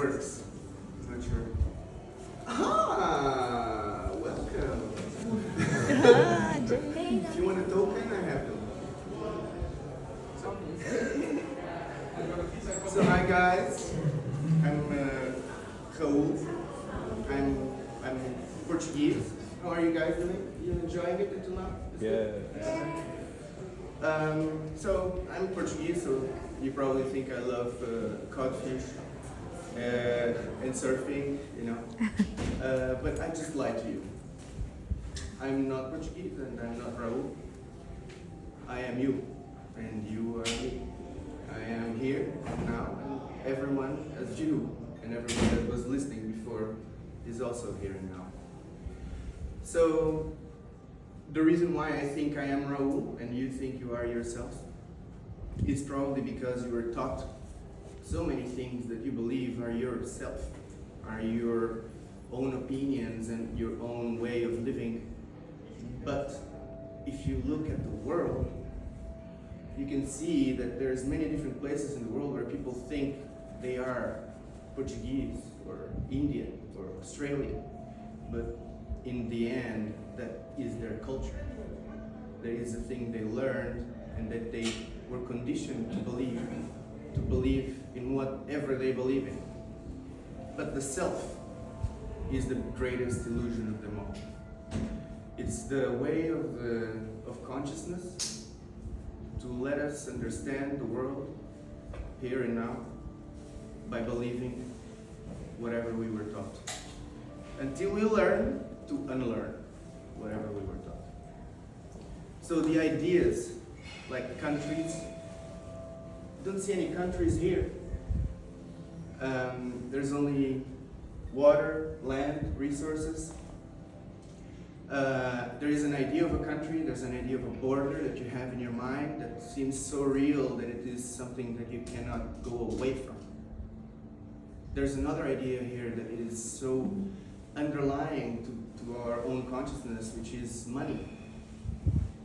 works. I'm not sure. Ah, welcome. If you want a token, I have them. So hi guys, I'm Raul. I'm Portuguese. How are you guys doing? You enjoying it until now? Yeah. So I'm Portuguese, so you probably think I love codfish and surfing, you know. But I just lied to you. I'm not Portuguese and I'm not Raul. I am you, and you are me. I am here and now, and everyone as you, and everyone that was listening before is also here and now. So, the reason why I think I am Raul and you think you are yourself is probably because you were taught so many things that you believe are yourself, are your own opinions and your own way of living. But if you look at the world, you can see that there's many different places in the world where people think they are Portuguese or Indian or Australian, but in the end, that is their culture. That is the thing they learned and that they were conditioned to believe in whatever they believe in. But the self is the greatest illusion of them all. It's the way of consciousness to let us understand the world here and now by believing whatever we were taught. Until we learn to unlearn whatever we were taught. So the ideas, like countries, don't see any countries here. There's only water, land, resources. There is an idea of a country, there's an idea of a border that you have in your mind that seems so real that it is something that you cannot go away from. There's another idea here that is so underlying to our own consciousness, which is money.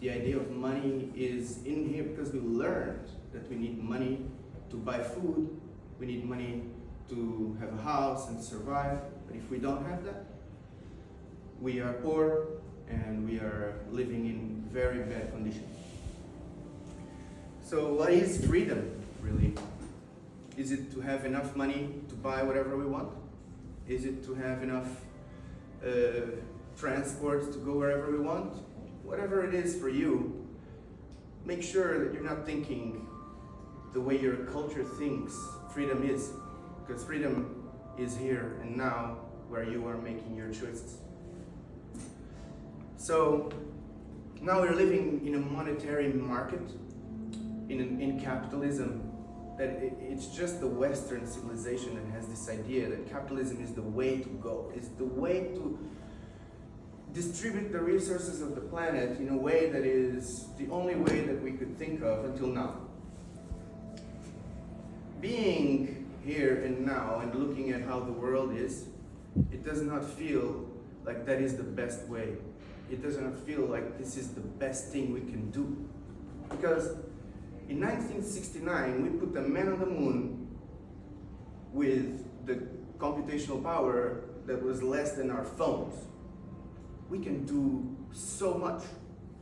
The idea of money is in here because we learned that we need money to buy food, we need money to have a house and survive, but if we don't have that, we are poor and we are living in very bad conditions. So what is freedom, really? Is it to have enough money to buy whatever we want? Is it to have enough transport to go wherever we want? Whatever it is for you, make sure that you're not thinking the way your culture thinks freedom is, because freedom is here and now where you are making your choices. So now we're living in a monetary market, in capitalism, that it's just the Western civilization that has this idea that capitalism is the way to go, is the way to distribute the resources of the planet in a way that is the only way that we could think of until now. Being here and now and looking at how the world is, it does not feel like that is the best way. It does not feel like this is the best thing we can do. Because in 1969, we put a man on the moon with the computational power that was less than our phones. We can do so much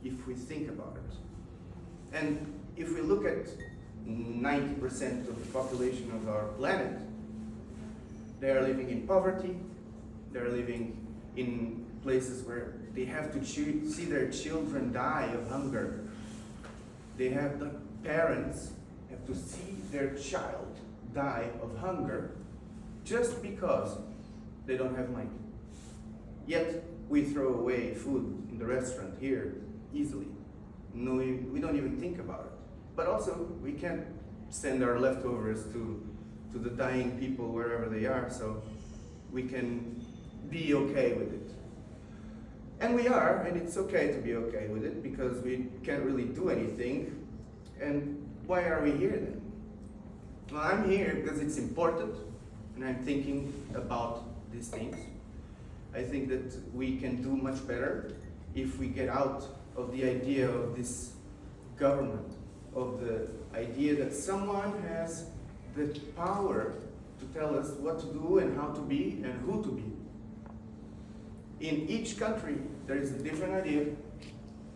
if we think about it. And if we look at 90% of the population of our planet, they are living in poverty, they're living in places where they have to see their children die of hunger. They have the parents have to see their child die of hunger just because they don't have money. Yet we throw away food in the restaurant here easily. No, we don't even think about it. But also we can't send our leftovers to the dying people wherever they are, so we can be okay with it. And we are, and it's okay to be okay with it because we can't really do anything. And why are we here then? Well, I'm here because it's important and I'm thinking about these things. I think that we can do much better if we get out of the idea of this government, of the idea that someone has the power to tell us what to do and how to be and who to be. In each country, there is a different idea,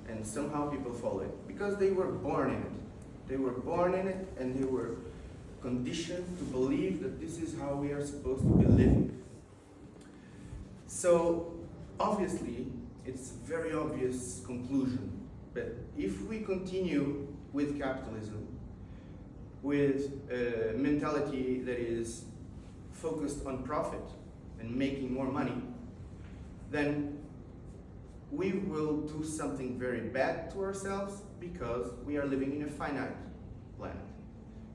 and somehow people follow it because they were born in it. They were born in it, and they were conditioned to believe that this is how we are supposed to be living. So, obviously, it's a very obvious conclusion, but if we continue with capitalism, with a mentality that is focused on profit and making more money, then we will do something very bad to ourselves because we are living in a finite planet.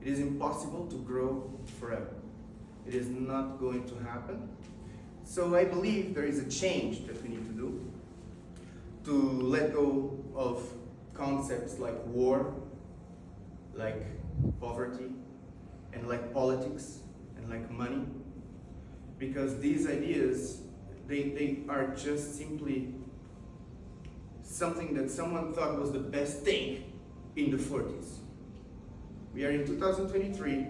It is impossible to grow forever. It is not going to happen. So I believe there is a change that we need to do to let go of concepts like war, like poverty, and like politics, and like money, because these ideas, they are just simply something that someone thought was the best thing in the 40s. We are in 2023,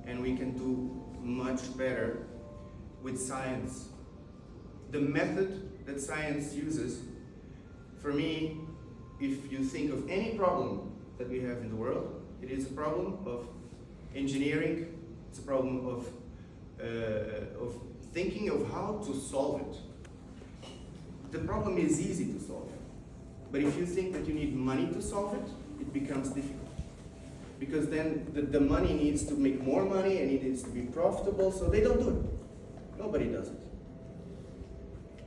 and we can do much better with science. The method that science uses, for me, if you think of any problem that we have in the world, it is a problem of engineering, it's a problem of thinking of how to solve it. The problem is easy to solve, but if you think that you need money to solve it, it becomes difficult. Because then the money needs to make more money and it needs to be profitable, so they don't do it. Nobody does it.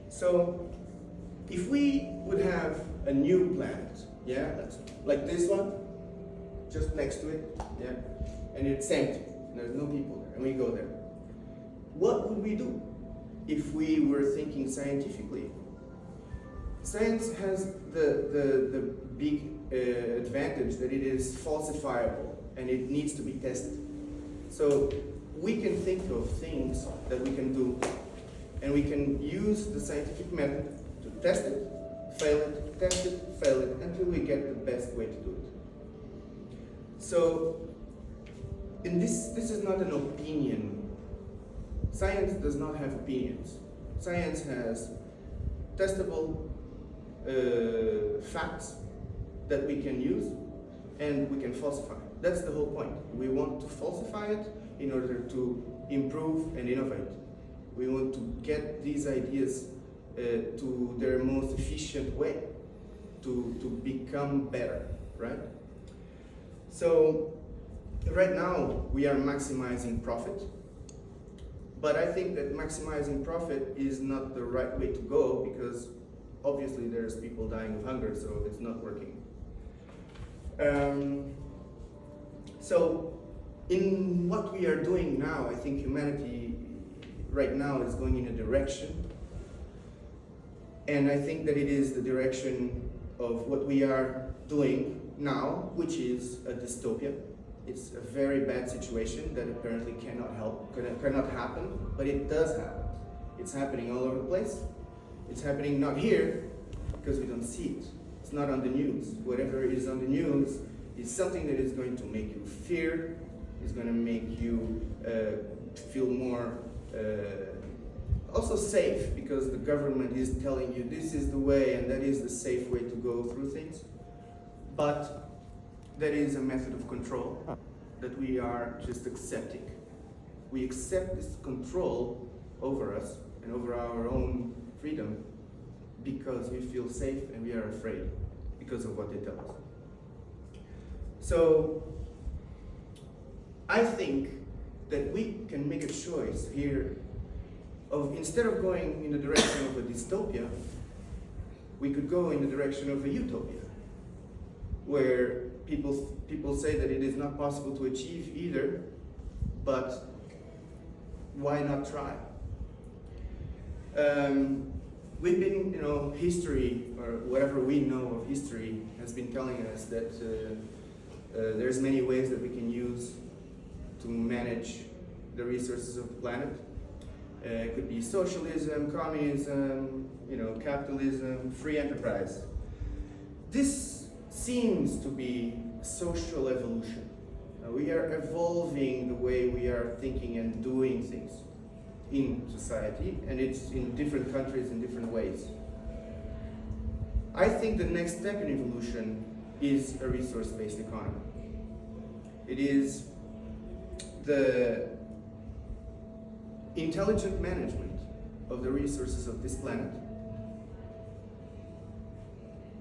So, if we would have a new planet, yeah, like this one, just next to it, yeah, and it's empty, and there's no people there, and we go there. What would we do if we were thinking scientifically? Science has the big advantage that it is falsifiable and it needs to be tested. So we can think of things that we can do, and we can use the scientific method to test it, fail it, test it, fail it, until we get the best way to do it. So, and this is not an opinion. Science does not have opinions. Science has testable facts that we can use and we can falsify. That's the whole point. We want to falsify it in order to improve and innovate. We want to get these ideas to their most efficient way, to become better, right? So, right now we are maximizing profit, but I think that maximizing profit is not the right way to go because obviously there's people dying of hunger, so it's not working. So, in what we are doing now, I think humanity right now is going in a direction, and I think that it is the direction of what we are doing now, which is a dystopia. It's a very bad situation that apparently cannot happen, but it does happen. It's happening all over the place. It's happening not here, because we don't see it. It's not on the news. Whatever is on the news is something that is going to make you fear, is going to make you feel more also safe, because the government is telling you this is the way and that is the safe way to go through things. But that is a method of control that we are just accepting. We accept this control over us and over our own freedom because we feel safe and we are afraid because of what they tell us. So I think that we can make a choice here of, instead of going in the direction of a dystopia, we could go in the direction of a utopia, where people say that it is not possible to achieve either, but why not try? We've been, history, or whatever we know of history, has been telling us that there's many ways that we can use to manage the resources of the planet. It could be socialism, communism, capitalism, free enterprise. This seems to be social evolution, We are evolving the way we are thinking and doing things in society, and it's in different countries in different ways. I think the next step in evolution is a resource-based economy. It is the intelligent management of the resources of this planet,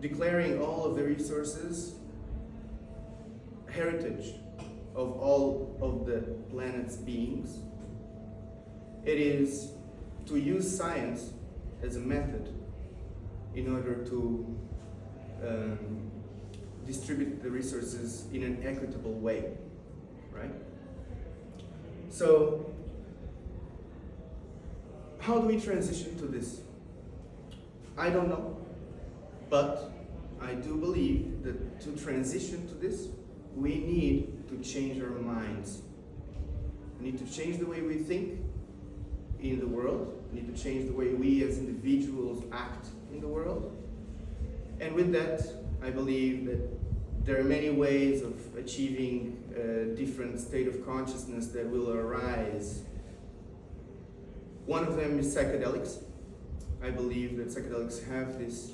declaring all of the resources heritage of all of the planet's beings. It is to use science as a method in order to distribute the resources in an equitable way, right? So, how do we transition to this? I don't know, but I do believe that to transition to this, we need to change our minds. We need to change the way we think in the world. We need to change the way we as individuals act in the world. And with that, I believe that there are many ways of achieving a different state of consciousness that will arise. One of them is psychedelics. I believe that psychedelics have this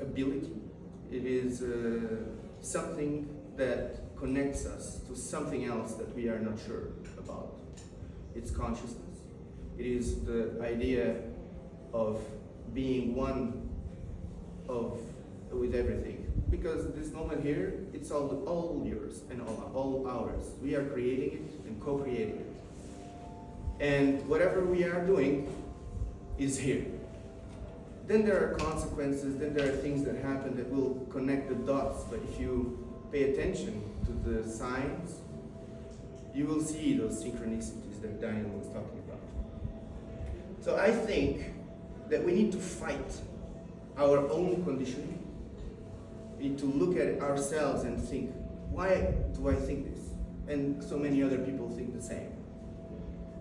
ability. It is something that connects us to something else that we are not sure about. It's consciousness. It is the idea of being one with everything. Because this moment here, it's all yours and all ours. We are creating it and co-creating it. And whatever we are doing is here. Then there are consequences, then there are things that happen that will connect the dots. But if you pay attention to the signs, you will see those synchronicities that Daniel was talking about. So I think that we need to fight our own conditioning. We need to look at ourselves and think, why do I think this? And so many other people think the same.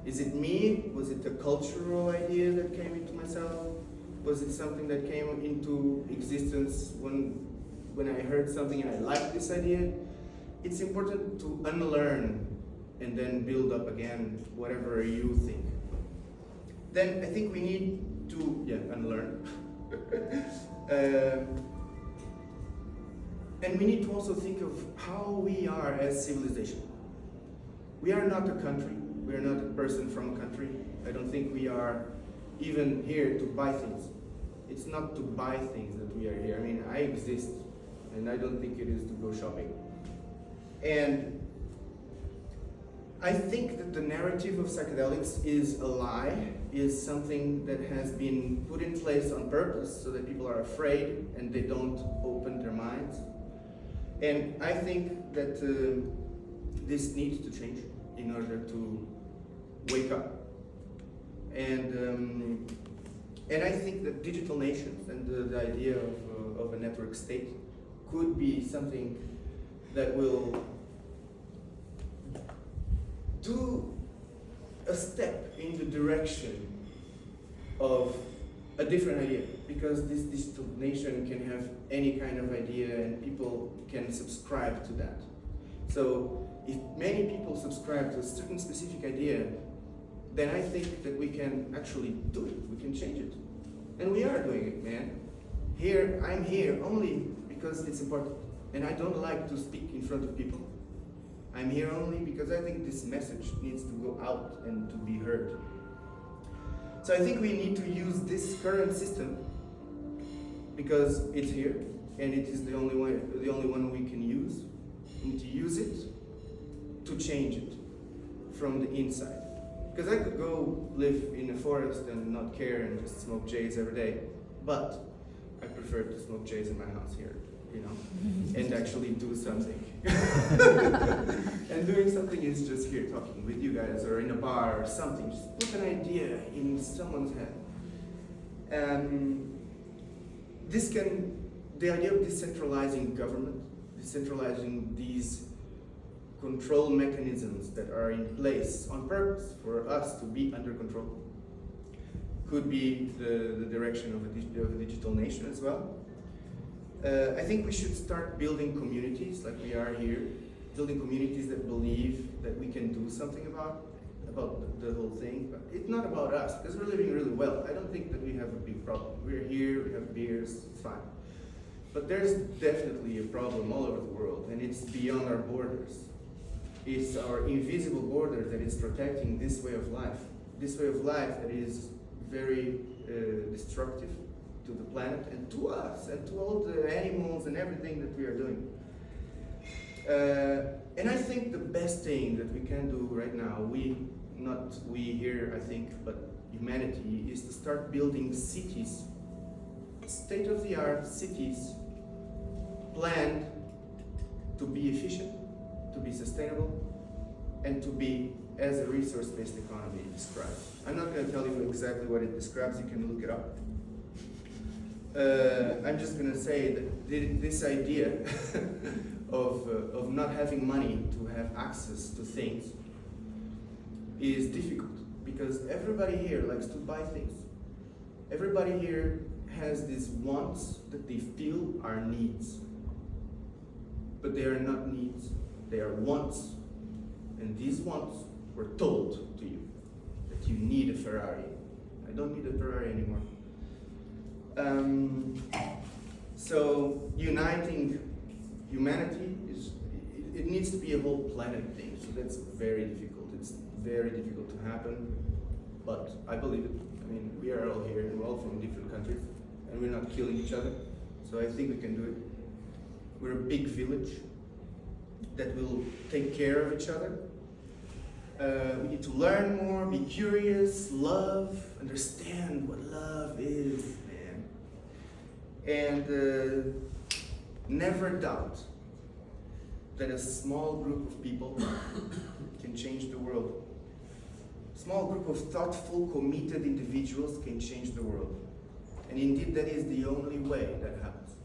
Is it me? Was it a cultural idea that came into myself? Was it something that came into existence when I heard something and I liked this idea? It's important to unlearn and then build up again whatever you think. Then I think we need to unlearn. And we need to also think of how we are as civilization. We are not a country. We are not a person from a country. I don't think we are even here to buy things. It's not to buy things that we are here. I mean, I exist, and I don't think it is to go shopping. And I think that the narrative of psychedelics is a lie, is something that has been put in place on purpose so that people are afraid and they don't open their minds. And I think that this needs to change in order to wake up. And I think that digital nations and the idea of a network state could be something that will do a step in the direction of a different idea, because this digital nation can have any kind of idea and people can subscribe to that. So if many people subscribe to a certain specific idea, then I think that we can actually do it, we can change it. And we are doing it, man. Here, I'm here only because it's important. And I don't like to speak in front of people. I'm here only because I think this message needs to go out and to be heard. So I think we need to use this current system because it's here and it is the only one we can use. We need to use it to change it from the inside. Because I could go live in a forest and not care and just smoke J's every day, but I prefer to smoke J's in my house here, you know, and actually do something. And doing something is just here talking with you guys or in a bar or something. Just put an idea in someone's head. The idea of decentralizing government, decentralizing these control mechanisms that are in place on purpose for us to be under control, could be the direction of a digital nation as well. I think we should start building communities like we are here, building communities that believe that we can do something about the whole thing. But it's not about us, because we're living really well. I don't think that we have a big problem. We're here, we have beers, it's fine. But there's definitely a problem all over the world, and it's beyond our borders. It's our invisible border that is protecting this way of life. This way of life that is very destructive to the planet and to us and to all the animals and everything that we are doing. And I think the best thing that we can do right now, not we here I think, but humanity, is to start building cities, state-of-the-art cities, planned to be efficient, to be sustainable, and to be as a resource-based economy describes. I'm not going to tell you exactly what it describes, you can look it up. I'm just going to say that this idea of not having money to have access to things is difficult, because everybody here likes to buy things. Everybody here has these wants that they feel are needs. But they are not needs, they are wants. And these wants were told to you that you need a Ferrari. I don't need a Ferrari anymore. So uniting humanity it needs to be a whole planet thing. So that's very difficult. It's very difficult to happen, but I believe it. I mean, we are all here and we're all from different countries, and we're not killing each other. So I think we can do it. We're a big village that will take care of each other. We need to learn more, be curious, love, understand what love is, man. And never doubt that a small group of people can change the world. A small group of thoughtful, committed individuals can change the world. And indeed, that is the only way that happens.